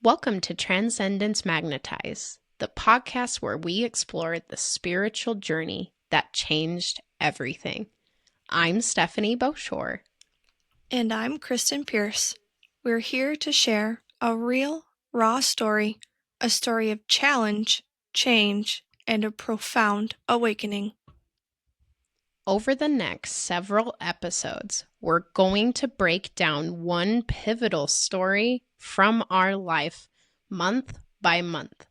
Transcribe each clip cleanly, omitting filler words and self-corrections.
Welcome to Transcendence Magnetized, the podcast where we explore the spiritual journey that changed everything. I'm Stephanie Beausheur. And I'm Kristin Pierce. We're here to share a real, raw story, a story of challenge, change, and a profound awakening. Over the next several episodes, we're going to break down one pivotal story from our life, month by month.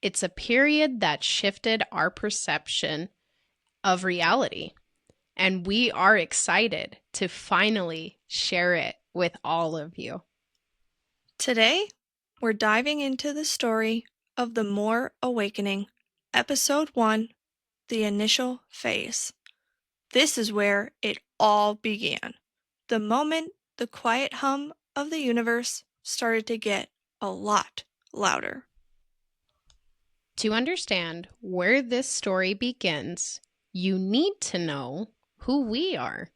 It's a period that shifted our perception of reality, and we are excited to finally share it with all of you. Today, we're diving into the story of the More Awakening, Episode 1, The Initial Phase. This is where it all began. The moment the quiet hum of the universe started to get a lot louder. To understand where this story begins, you need to know who we are.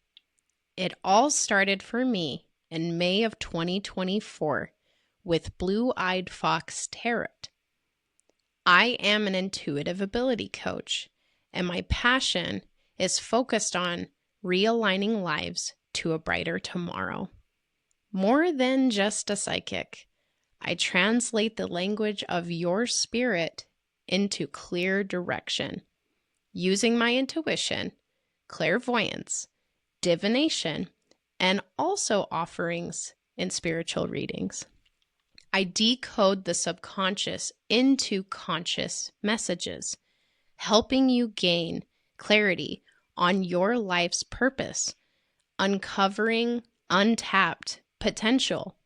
It all started for me in May of 2024 with Blue-Eyed Fawx Tarot. I am an intuitive ability coach, and my passion is focused on realigning lives to a brighter tomorrow. More than just a psychic, I translate the language of your spirit into clear direction, using my intuition, clairvoyance, divination, and also offerings in spiritual readings. I decode the subconscious into conscious messages, helping you gain clarity on your life's purpose, uncovering untapped potential,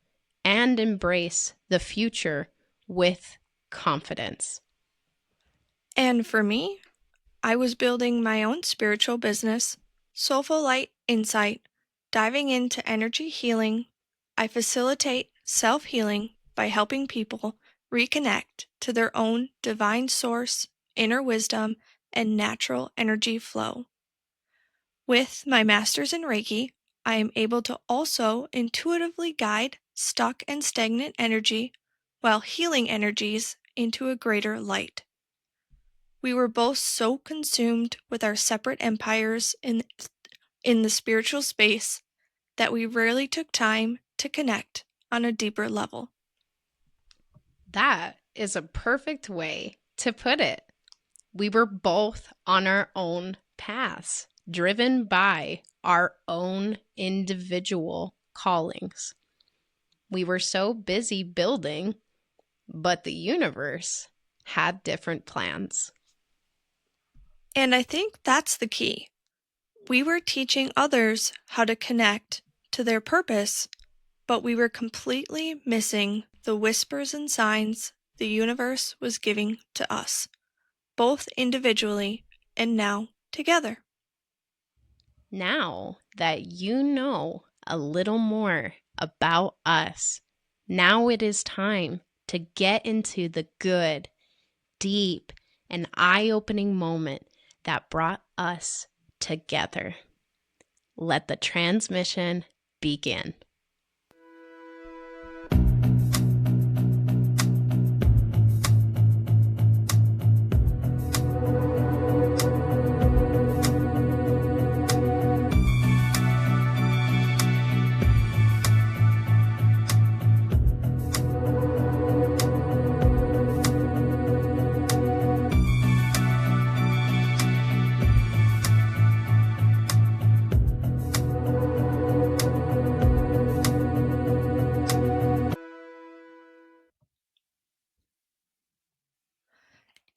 and embrace the future with confidence. And for me, I was building my own spiritual business, Soulful Light Insight, diving into energy healing. I facilitate self-healing by helping people reconnect to their own divine source, inner wisdom, and natural energy flow. With my master's in Reiki, I am able to also intuitively guide stuck and stagnant energy while healing energies into a greater light. We were both so consumed with our separate empires in the spiritual space that we rarely took time to connect on a deeper level. That is a perfect way to put it. We were both on our own paths, driven by our own individual callings. We were so busy building, but the universe had different plans. And I think that's the key. We were teaching others how to connect to their purpose, but we were completely missing the whispers and signs the universe was giving to us, both individually and now together. Now that you know a little more about us, now it is time to get into the good, deep, and eye-opening moment that brought us together. Let the transmission begin.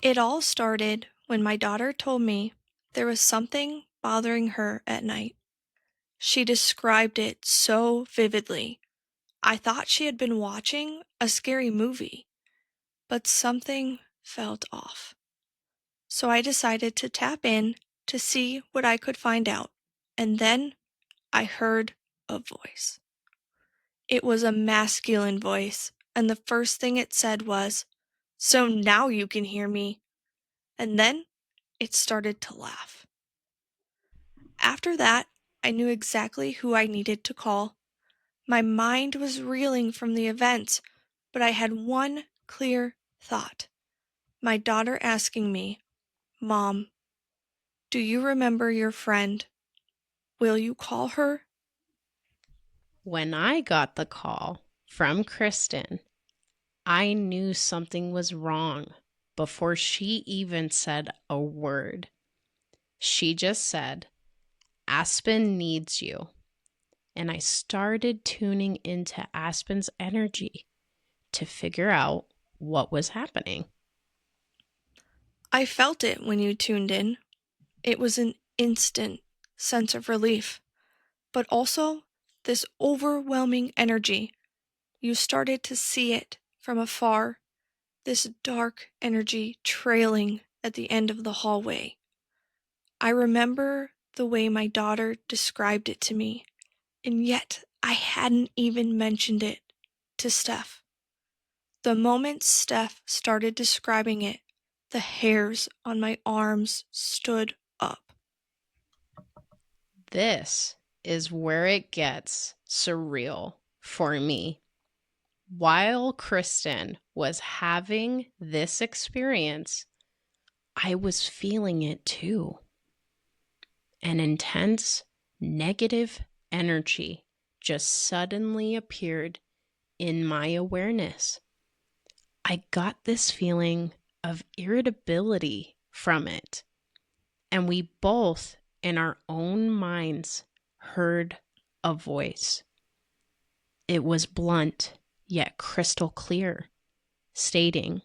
It all started when my daughter told me there was something bothering her at night. She described it so vividly. I thought she had been watching a scary movie, but something felt off. So I decided to tap in to see what I could find out, and then I heard a voice. It was a masculine voice, and the first thing it said was, "So now you can hear me." And then it started to laugh. After that, I knew exactly who I needed to call. My mind was reeling from the events, but I had one clear thought. My daughter asking me, "Mom, do you remember your friend? Will you call her?" When I got the call from Kristin, I knew something was wrong before she even said a word. She just said, "Aspen needs you." And I started tuning into Aspen's energy to figure out what was happening. I felt it when you tuned in. It was an instant sense of relief, but also this overwhelming energy. You started to see it from afar, this dark energy trailing at the end of the hallway. I remember the way my daughter described it to me, and yet I hadn't even mentioned it to Steph. The moment Steph started describing it, the hairs on my arms stood up. This is where it gets surreal for me. While Kristin was having this experience, I was feeling it too. An intense negative energy just suddenly appeared in my awareness. I got this feeling of irritability from it, and we both, in our own minds, heard a voice. It was blunt, yet crystal clear, stating,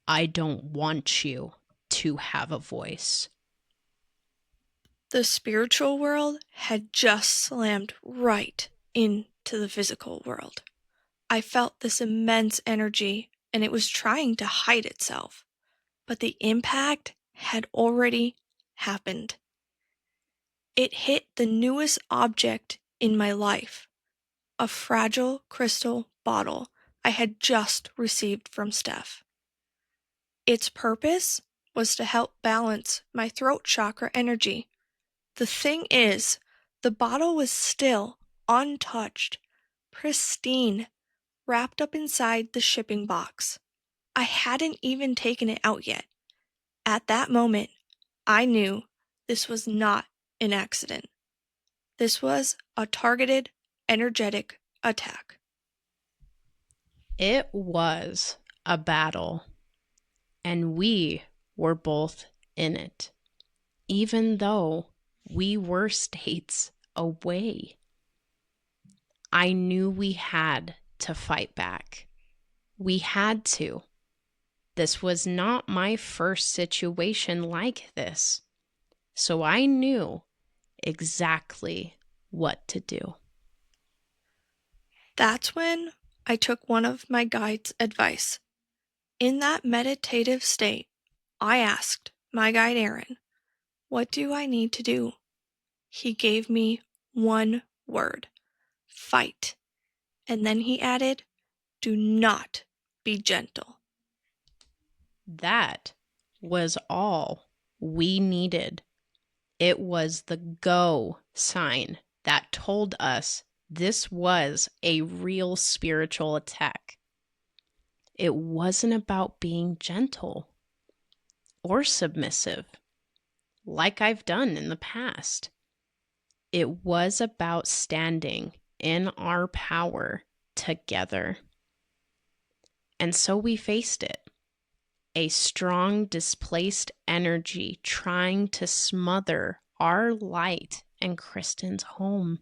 "I don't want you to have a voice." The spiritual world had just slammed right into the physical world. I felt this immense energy, and it was trying to hide itself, but the impact had already happened. It hit the newest object in my life, a fragile crystal bottle I had just received from Steph. Its purpose was to help balance my throat chakra energy. The thing is, the bottle was still untouched, pristine, wrapped up inside the shipping box. I hadn't even taken it out yet. At that moment, I knew this was not an accident. This was a targeted, energetic attack. It was a battle, and we were both in it, even though we were states away. I knew we had to fight back. We had to. This was not my first situation like this, so I knew exactly what to do. That's when I took one of my guide's advice. In that meditative state, I asked my guide Aaron, "What do I need to do?" He gave me one word: fight. And then he added, "Do not be gentle." That was all we needed. It was the go sign that told us this was a real spiritual attack. It wasn't about being gentle or submissive, like I've done in the past. It was about standing in our power together. And so we faced it. A strong, displaced energy trying to smother our light and Kristin's home.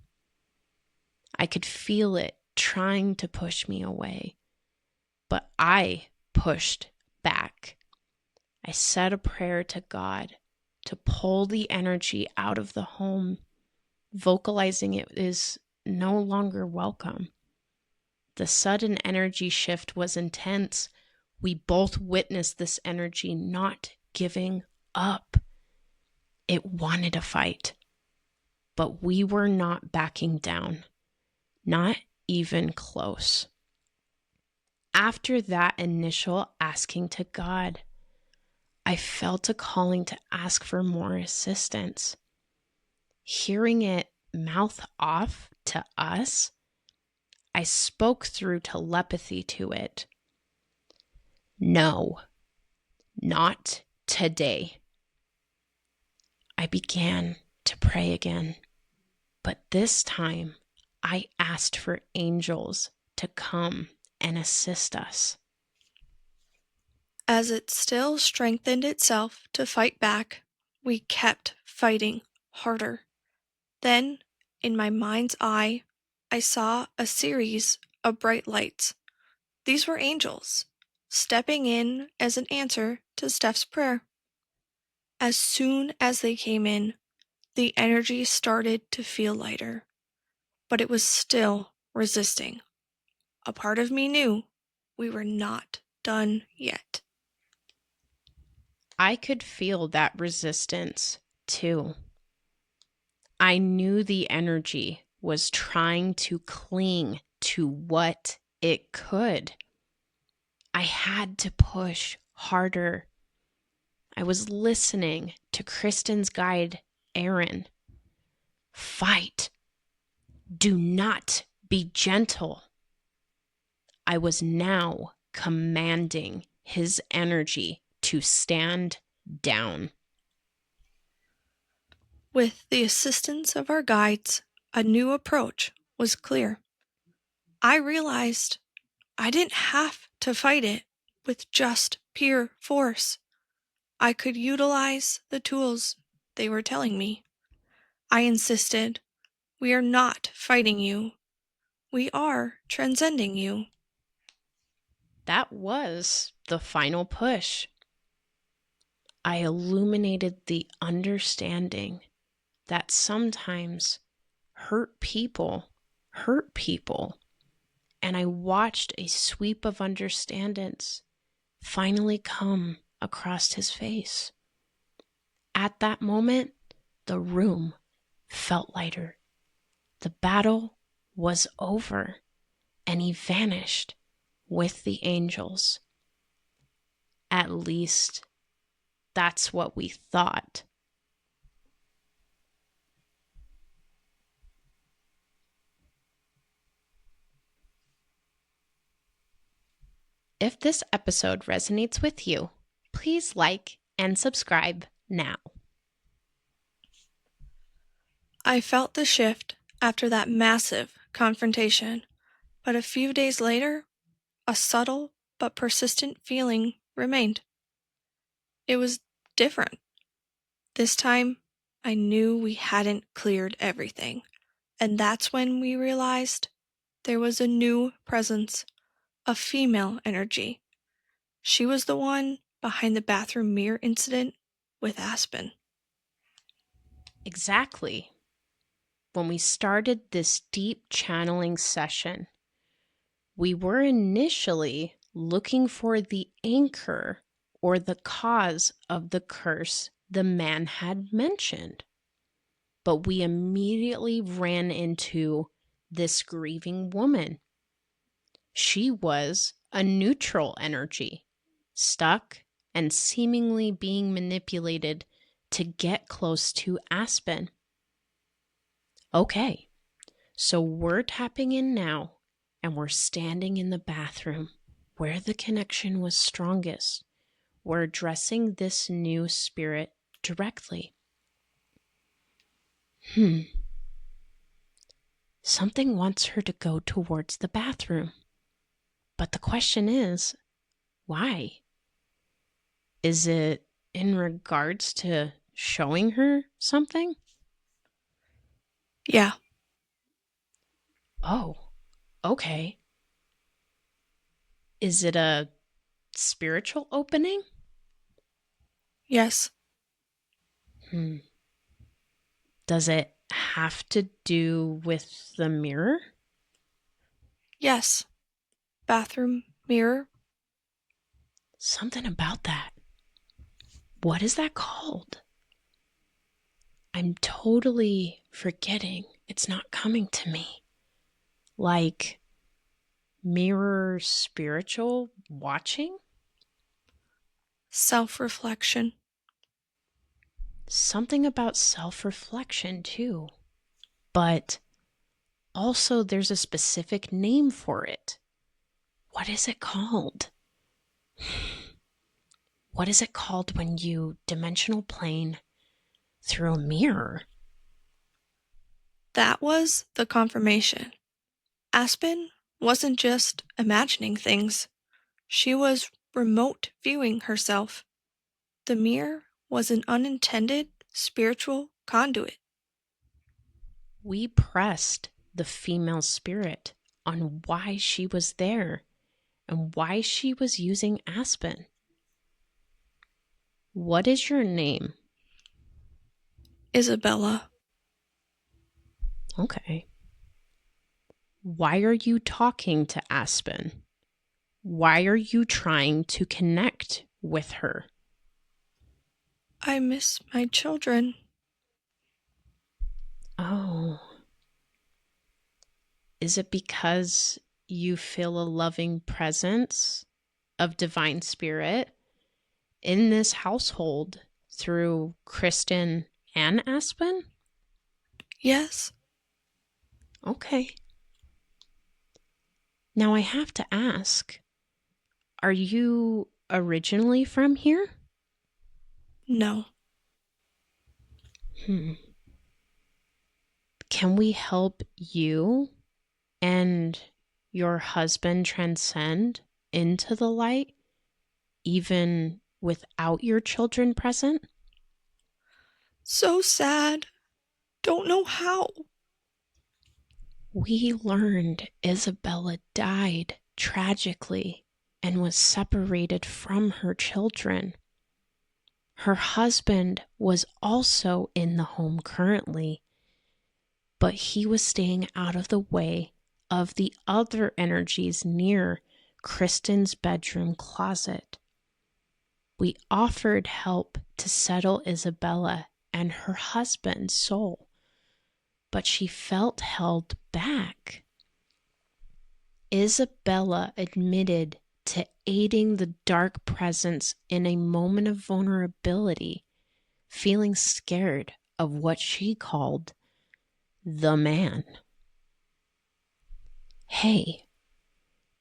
I could feel it trying to push me away, but I pushed back. I said a prayer to God to pull the energy out of the home. Vocalizing it is no longer welcome. The sudden energy shift was intense. We both witnessed this energy not giving up. It wanted to fight, but we were not backing down, not even close. After that initial asking to God, I felt a calling to ask for more assistance. Hearing it mouth off to us, I spoke through telepathy to it. No, not today. I began to pray again, but this time I asked for angels to come and assist us. As it still strengthened itself to fight back, we kept fighting harder. Then, in my mind's eye, I saw a series of bright lights. These were angels, stepping in as an answer to Steph's prayer. As soon as they came in, the energy started to feel lighter, but it was still resisting. A part of me knew we were not done yet. I could feel that resistance too. I knew the energy was trying to cling to what it could. I had to push harder. I was listening to Kristin's guide, Aaron. Fight. Do not be gentle. I was now commanding his energy to stand down. With the assistance of our guides, a new approach was clear. I realized I didn't have to fight it with just pure force. I could utilize the tools they were telling me. I insisted, we are not fighting you. We are transcending you. That was the final push. I illuminated the understanding that sometimes hurt people, and I watched a sweep of understandings finally come across his face. At that moment, the room felt lighter. The battle was over, and he vanished with the angels. At least, that's what we thought. If this episode resonates with you, please like and subscribe now. I felt the shift after that massive confrontation, but a few days later, a subtle but persistent feeling remained. It was different. This time, I knew we hadn't cleared everything, and that's when we realized there was a new presence, a female energy. She was the one behind the bathroom mirror incident with Aspen. Exactly. When we started this deep channeling session, we were initially looking for the anchor or the cause of the curse the man had mentioned. But we immediately ran into this grieving woman. She was a neutral energy, stuck and seemingly being manipulated to get close to Aspen. Okay, so we're tapping in now, and we're standing in the bathroom where the connection was strongest. We're addressing this new spirit directly. Something wants her to go towards the bathroom. But the question is, why? Is it in regards to showing her something? Yeah, Oh, okay. Is it a spiritual opening? yes, Does it have to do with the mirror? yes. Bathroom mirror. Something about that. What is that called? I'm totally forgetting. It's not coming to me. Like mirror spiritual watching? Self-reflection. Something about self-reflection too. But Also, there's a specific name for it. What is it called? What is it called when you dimensional plane through a mirror? That was the confirmation. Aspen wasn't just imagining things, she was remote viewing herself. The mirror was an unintended spiritual conduit. We pressed the female spirit on why she was there and why she was using Aspen. What is your name? Isabella. Okay. Why are you talking to Aspen? Why are you trying to connect with her? I miss my children. Oh. Is it because you feel a loving presence of divine spirit in this household through Kristin and Aspen? Yes. Okay. Now I have to ask, are you originally from here? No. Can we help you and your husband transcend into the light even without your children present? So sad. Don't know how. We learned Isabella died tragically and was separated from her children. Her husband was also in the home currently, but he was staying out of the way of the other energies near Kristin's bedroom closet. We offered help to settle Isabella and her husband's soul, but she felt held back. Isabella admitted to aiding the dark presence in a moment of vulnerability, feeling scared of what she called the man. Hey,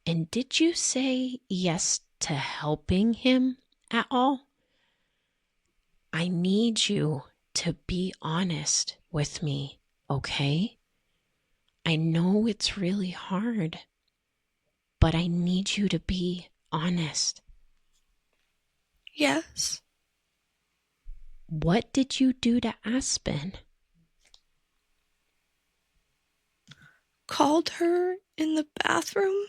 and did you say yes to helping him at all? I need you to be honest with me, okay? I know it's really hard, but I need you to be honest. Yes. What did you do to Aspen? Called her in the bathroom?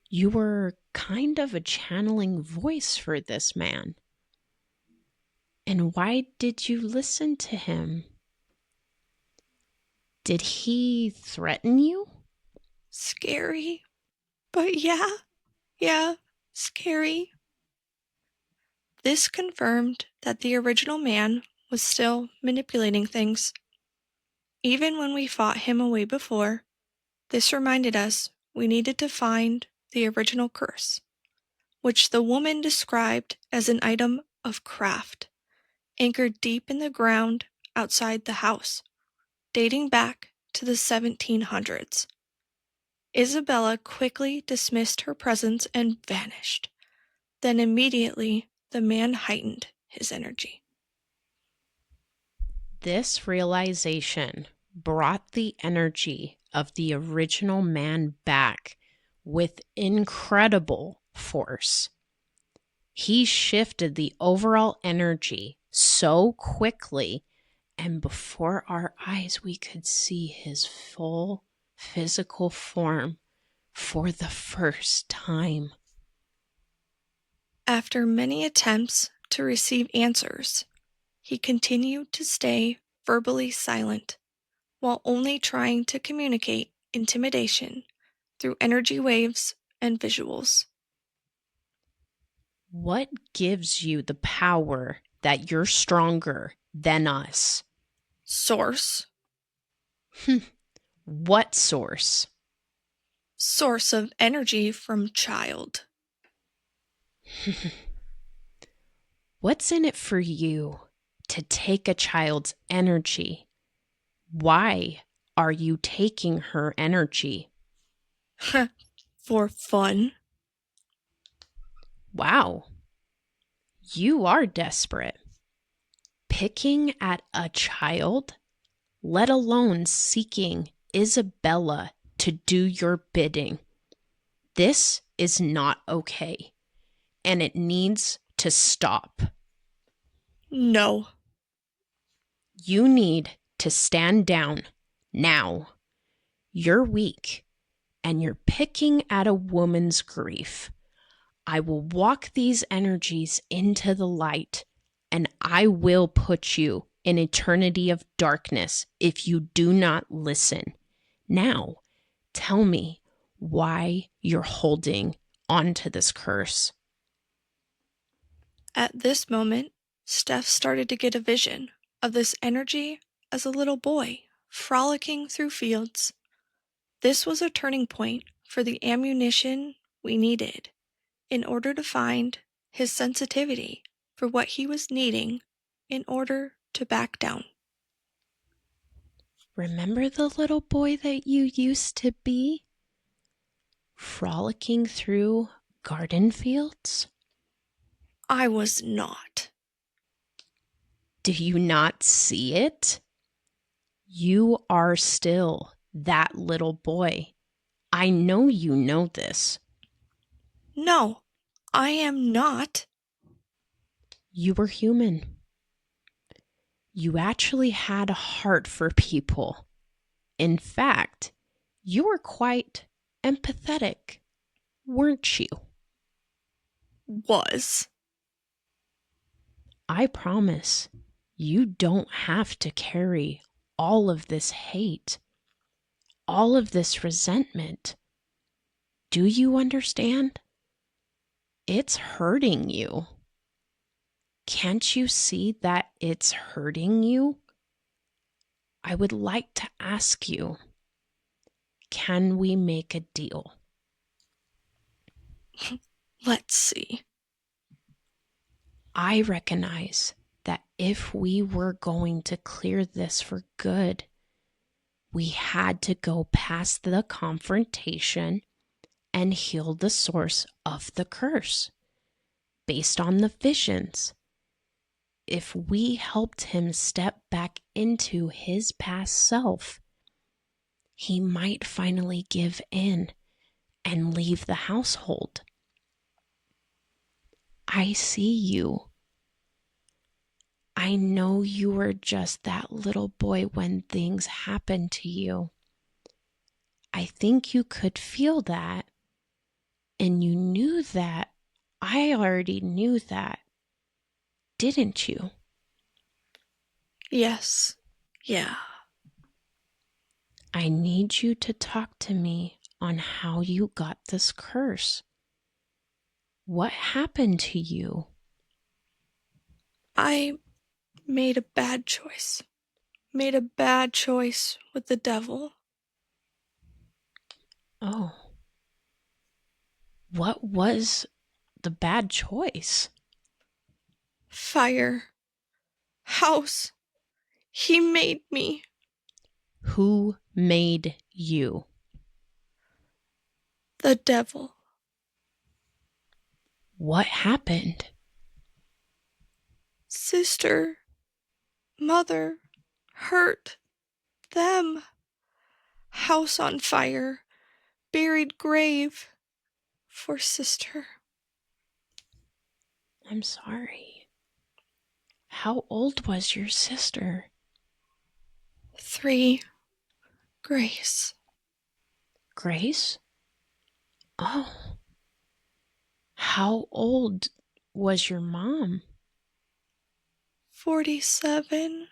You were kind of a channeling voice for this man. And why did you listen to him? Did he threaten you? Scary. But yeah, scary. This confirmed that the original man was still manipulating things. Even when we fought him away before, this reminded us we needed to find the original curse, which the woman described as an item of craft, anchored deep in the ground outside the house, dating back to the 1700s. Isabella quickly dismissed her presence and vanished. Then immediately, the man heightened his energy. This realization brought the energy of the original man back with incredible force. He shifted the overall energy so quickly, and before our eyes, we could see his full physical form for the first time. After many attempts to receive answers, he continued to stay verbally silent, while only trying to communicate intimidation through energy waves and visuals. What gives you the power that you're stronger than us? Source. What source? Source of energy from child. What's in it for you to take a child's energy Why are you taking her energy? For fun. Wow, you are desperate. Picking at a child, let alone seeking Isabella to do your bidding. This is not okay, and it needs to stop. No. You need to stand down now. You're weak, and you're picking at a woman's grief. I will walk these energies into the light, and I will put you in eternity of darkness if you do not listen. Now, tell me why you're holding onto this curse. At this moment, Steph started to get a vision of this energy as a little boy frolicking through fields. This was a turning point for the ammunition we needed in order to find his sensitivity for what he was needing in order to back down. Remember the little boy that you used to be? Frolicking through garden fields? I was not. Do you not see it? You are still that little boy. I know you know this. No, I am not. You were human. You actually had a heart for people. In fact, you were quite empathetic, weren't you? Was. I promise you don't have to carry all of this hate, all of this resentment. Do you understand? It's hurting you. Can't you see that it's hurting you? I would like to ask you, can we make a deal? Let's see. I recognize that if we were going to clear this for good, we had to go past the confrontation and heal the source of the curse based on the visions. If we helped him step back into his past self, he might finally give in and leave the household. I see you. I know you were just that little boy when things happened to you. I think you could feel that, and you knew that. I already knew that, didn't you? Yes. Yeah. I need you to talk to me on how you got this curse. What happened to you? I made a bad choice. Made a bad choice with the devil. Oh, what was the bad choice? Fire. House. He made me. Who made you? The devil. What happened? Sister. Mother. Hurt. Them. House on fire. Buried grave. For sister. I'm sorry. How old was your sister? 3. Grace. Grace? Oh. How old was your mom? 47.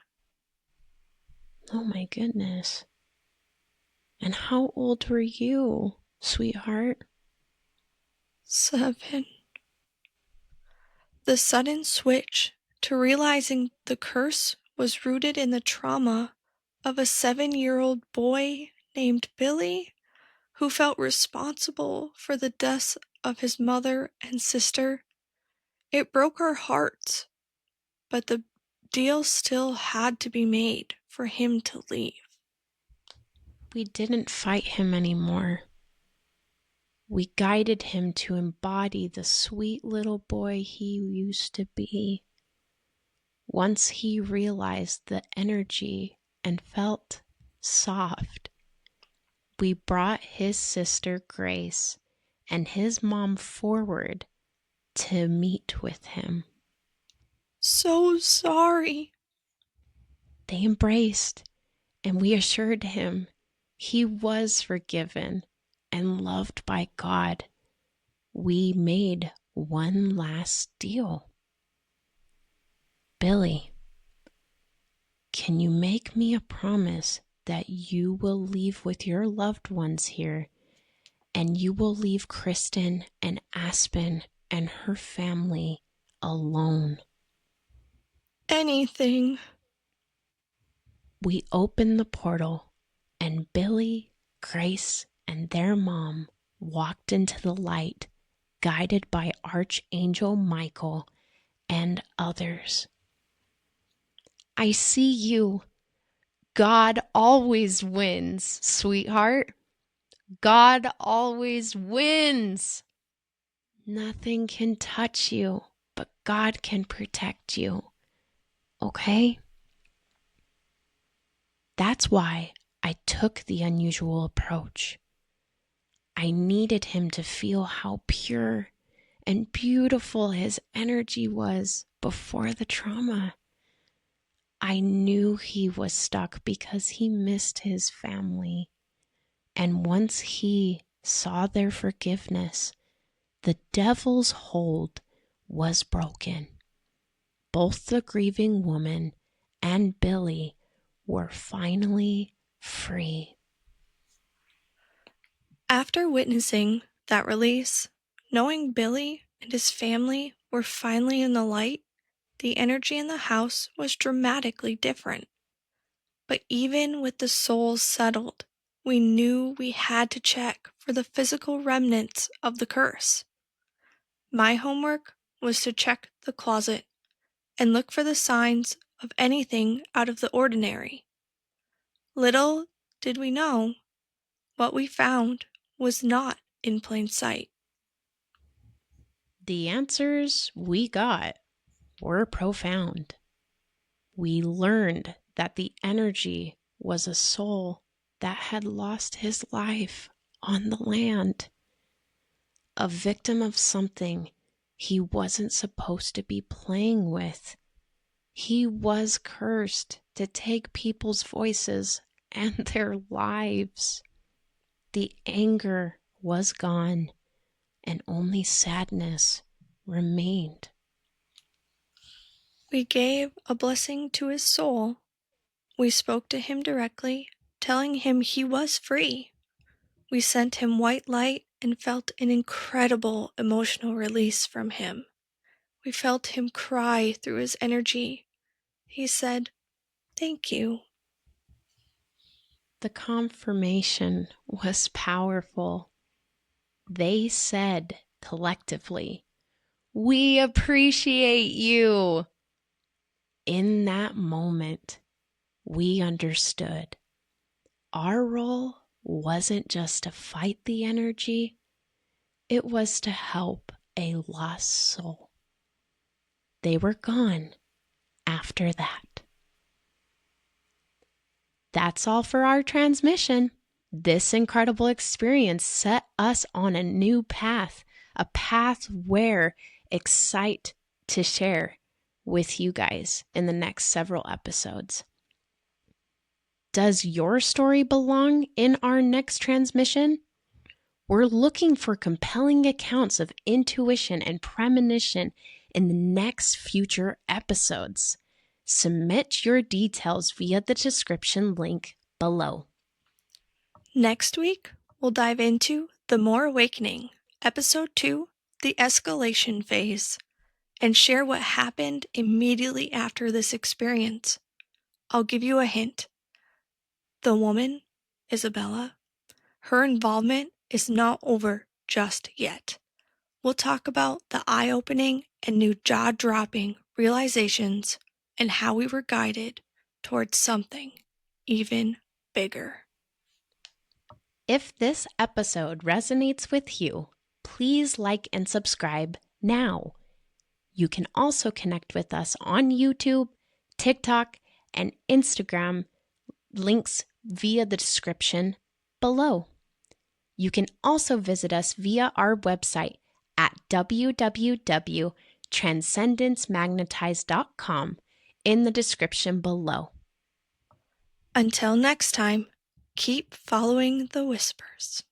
Oh my goodness. And how old were you, sweetheart? 7. The sudden switch to realizing the curse was rooted in the trauma of a 7-year-old boy named Billy who felt responsible for the deaths of his mother and sister. It broke our hearts, but the deal still had to be made for him to leave. We didn't fight him anymore. We guided him to embody the sweet little boy he used to be. Once he realized the energy and felt soft, we brought his sister Grace and his mom forward to meet with him. So sorry. They embraced, and we assured him he was forgiven and loved by God. We made one last deal. Billy, can you make me a promise that you will leave with your loved ones here, and you will leave Kristin and Aspen and her family alone? Anything. We opened the portal, and Billy, Grace, and their mom walked into the light, guided by Archangel Michael and others. I see you. God always wins, sweetheart. God always wins. Nothing can touch you, but God can protect you. Okay? That's why I took the unusual approach. I needed him to feel how pure and beautiful his energy was before the trauma. I knew he was stuck because he missed his family. And once he saw their forgiveness, the devil's hold was broken. Both the grieving woman and Billy were finally free. After witnessing that release, knowing Billy and his family were finally in the light, the energy in the house was dramatically different. But even with the souls settled, we knew we had to check for the physical remnants of the curse. My homework was to check the closet and look for the signs of anything out of the ordinary. Little did we know, what we found was not in plain sight. The answers we got were profound. We learned that the energy was a soul that had lost his life on the land, a victim of something he wasn't supposed to be playing with. He was cursed to take people's voices and their lives. The anger was gone, and only sadness remained. We gave a blessing to his soul. We spoke to him directly, telling him he was free. We sent him white light and felt an incredible emotional release from him. We felt him cry through his energy. He said, "Thank you." The confirmation was powerful. They said collectively, "We appreciate you." In that moment, we understood our role wasn't just to fight the energy, it was to help a lost soul. They were gone after that. That's all for our transmission. This incredible experience set us on a new path, a path we're excited to share with you guys in the next several episodes. Does your story belong in our next transmission? We're looking for compelling accounts of intuition and premonition in the next future episodes. Submit your details via the description link below. Next week, we'll dive into The More Awakening, Episode 2, The Escalation Phase, and share what happened immediately after this experience. I'll give you a hint. The woman, Isabella, her involvement is not over just yet. We'll talk about the eye-opening and new jaw-dropping realizations and how we were guided towards something even bigger. If this episode resonates with you, please like and subscribe now. You can also connect with us on YouTube, TikTok, and Instagram, links via the description below. You can also visit us via our website at www.transcendencemagnetized.com in the description below. Until next time, keep following the whispers.